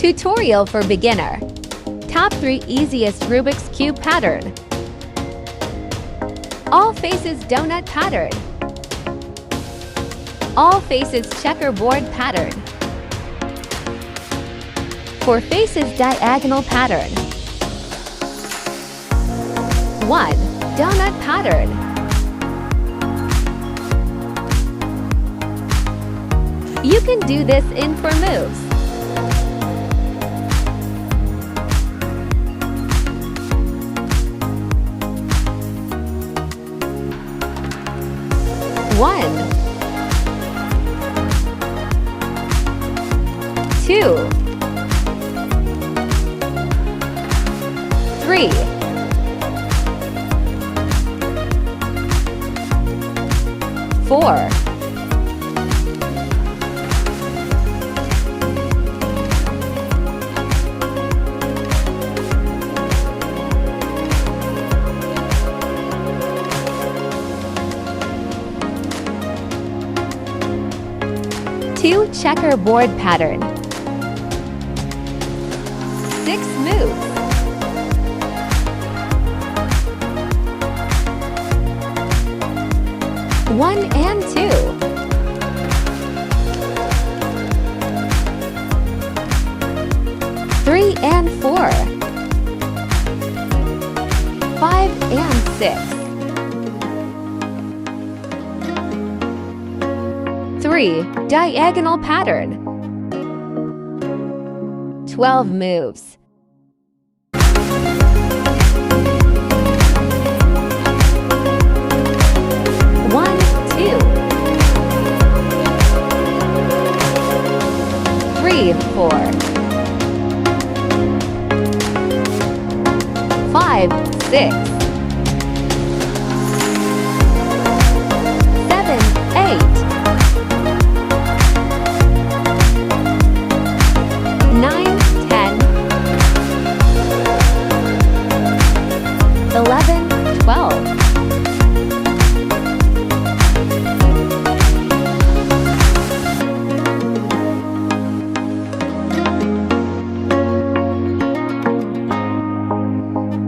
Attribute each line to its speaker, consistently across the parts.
Speaker 1: Tutorial for beginner. Top 3 easiest Rubik's Cube pattern. All faces donut pattern. All faces checkerboard pattern. 4 faces diagonal pattern. 1. Donut pattern. You can do this in 4 moves. One, 2, 3, 4, 2 checkerboard pattern. 6 moves. One and 2. 3 and 4. 5 and 6. 3 diagonal pattern. 12 moves. 1, 2, 3, 4, 5, 6, 7, 8, 9, 10, 11, 12.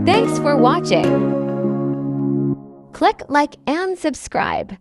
Speaker 1: Thanks for watching. Click like and subscribe.